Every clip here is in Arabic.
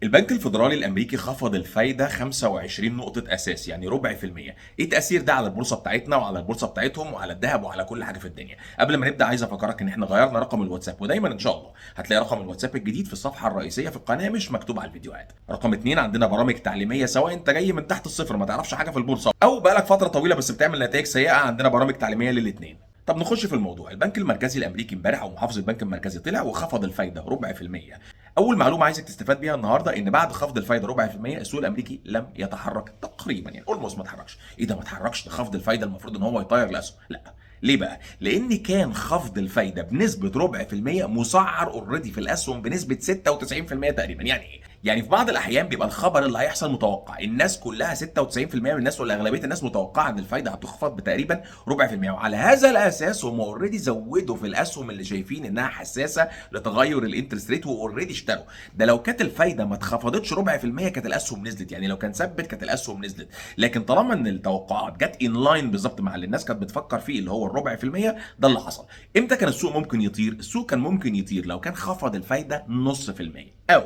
البنك الفيدرالي الامريكي خفض الفايده 25 نقطه اساس، يعني ربع في المية. ايه التاثير ده على البورصه بتاعتنا وعلى البورصه بتاعتهم وعلى الذهب وعلى كل حاجه في الدنيا؟ قبل ما نبدا عايز افكرك ان احنا غيرنا رقم الواتساب، ودايما ان شاء الله هتلاقي رقم الواتساب الجديد في الصفحه الرئيسيه في القناه، مش مكتوب على الفيديوهات. رقم اتنين، عندنا برامج تعليميه، سواء انت جاي من تحت الصفر ما تعرفش حاجه في البورصه او بقالك فتره طويله بس بتعمل نتائج سيئه، عندنا برامج تعليميه للاثنين. طب نخش في الموضوع. البنك المركزي الامريكي امبارح او محافظ البنك المركزي طلع وخفض الفايده ربع في المية. اول معلومه عايزك تستفاد بيها النهارده ان بعد خفض الفايده ربع في المية السوق الامريكي لم يتحرك تقريبا، يعني اولموست ما اتحركش. ايه ده ما اتحركش؟ ده خفض الفايده المفروض ان هو يطير الاسهم. لا. ليه بقى؟ لان كان خفض الفايده بنسبه ربع في المية مسعر اوريدي في الاسهم بنسبه 96% تقريبا. يعني ايه؟ يعني في بعض الاحيان بيبقى الخبر اللي هيحصل متوقع، الناس كلها 96% من الناس ولا اغلبيه الناس متوقعه ان الفايده هتخفض بتقريبا ربع في المية، وعلى هذا الاساس هم اوريدي زودوا في الاسهم اللي شايفين انها حساسه لتغير الانترست ريت واوريدي اشتروا. ده لو كانت الفايده ما اتخفضتش ربع في المية كانت الاسهم نزلت، يعني لو كان ثبت كانت الاسهم نزلت. لكن طالما ان التوقعات جت ان لاين بالظبط مع اللي الناس كانت بتفكر فيه اللي هو الربع في المية، ده اللي حصل. امتى كان السوق ممكن يطير؟ السوق كان ممكن يطير لو كان خفض الفايده نص في المية، او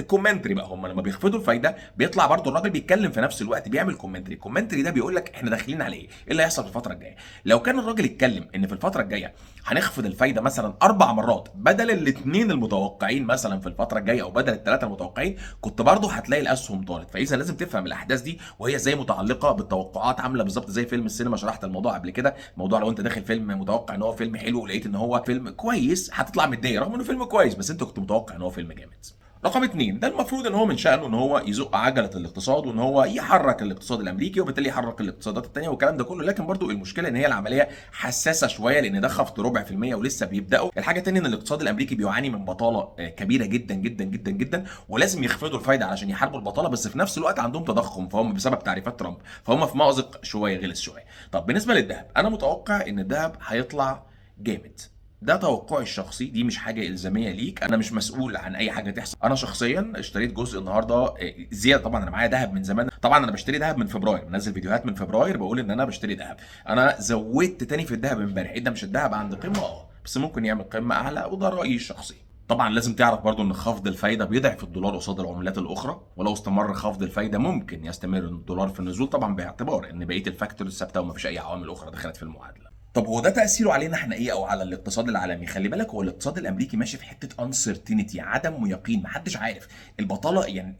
الكومنتري بقى. هم لما بيخفضوا الفايده بيطلع برضو الراجل بيتكلم في نفس الوقت، بيعمل كومنتري. الكومنتري ده بيقول لك احنا داخلين على ايه اللي هيحصل في الفتره الجايه. لو كان الراجل اتكلم ان في الفتره الجايه هنخفض الفايده مثلا 4 مرات بدل الاثنين المتوقعين مثلا في الفتره الجايه، او بدل الثلاثه المتوقعين، كنت برضه هتلاقي الاسهم طارت. فاذا لازم تفهم الاحداث دي وهي زي متعلقه بالتوقعات، عامله بالظبط زي فيلم السينما. شرحت الموضوع قبل كده. الموضوع لو انت داخل فيلم متوقع ان هو فيلم حلو ولقيت ان هو فيلم كويس هتطلع متضايق رغم انه فيلم كويس، بس انت كنت متوقع ان هو فيلم جامد. رقم اتنين، ده المفروض ان هو من شأنه ان هو يزق عجلة الاقتصاد وان هو يحرك الاقتصاد الامريكي وبالتالي يحرك الاقتصادات التانية والكلام ده كله. لكن برضو المشكلة ان هي العملية حساسة شوية لان ده خفض ربع في المية ولسه بيبدأوا. الحاجة التانية ان الاقتصاد الامريكي بيعاني من بطالة كبيرة جدا جدا جدا جدا، ولازم يخفضوا الفايدة علشان يحاربوا البطالة، بس في نفس الوقت عندهم تضخم فهم بسبب تعريفات ترامب، فهم في مأزق شوية، غلس شوية. طب بالنسبة للذهب، انا متوقع ان الذهب هيطلع جامد. ده توقعي الشخصي، دي مش حاجه الزاميه ليك، انا مش مسؤول عن اي حاجه تحصل. انا شخصيا اشتريت جزء النهارده زياده. طبعا انا معايا ذهب من زمان، طبعا انا بشتري ذهب من فبراير، بنزل فيديوهات من فبراير بقول ان انا بشتري ذهب. انا زودت تاني في الذهب امبارح. ايه ده؟ مش الذهب عند قمه؟ بس ممكن يعمل قمه اعلى، وده رايي الشخصي. طبعا لازم تعرف برضو ان خفض الفايده بيضعف الدولار قصاد العملات الاخرى، ولو استمر خفض الفايده ممكن يستمر الدولار في النزول، طبعا باعتبار ان بقيه الفاكتورز ثابته ومفيش اي عوامل اخرى دخلت في المعادله. طب هو ده تاثيره علينا احنا ايه او على الاقتصاد العالمي؟ خلي بالك، هو الاقتصاد الامريكي ماشي في حته انسرتينتي، عدم يقين، محدش عارف. البطاله يعني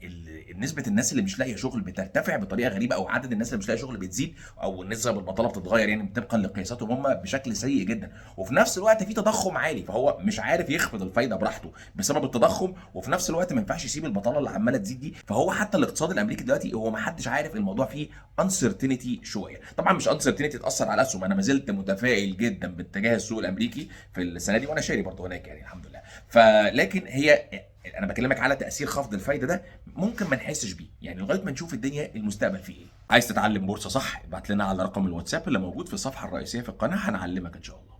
نسبه الناس اللي مش لاقيه شغل بترتفع بطريقه غريبه، او عدد الناس اللي مش لاقيه شغل بتزيد، او نسب البطاله بتتغير يعني طبقا لقياساتهم هم بشكل سيء جدا. وفي نفس الوقت في تضخم عالي، فهو مش عارف يخفض الفايده براحته بسبب التضخم، وفي نفس الوقت ما ينفعش يسيب البطاله اللي عماله تزيد دي. فهو حتى الاقتصاد الامريكي دلوقتي هو ما حدش عارف، الموضوع فيه انسرتينتي شويه. طبعا مش انسرتينتي تاثر على الاسهم، انا ما زلت متفائل جدا باتجاه السوق الامريكي في السنه دي، وانا شاري برضه هناك يعني الحمد لله. فلكن هي انا بكلمك على تاثير خفض الفايده ده، ممكن ما نحسش بيه يعني لغايه ما نشوف الدنيا المستقبل فيه ايه. عايز تتعلم بورصه صح؟ ابعت لنا على رقم الواتساب اللي موجود في الصفحه الرئيسيه في القناه، هنعلمك ان شاء الله.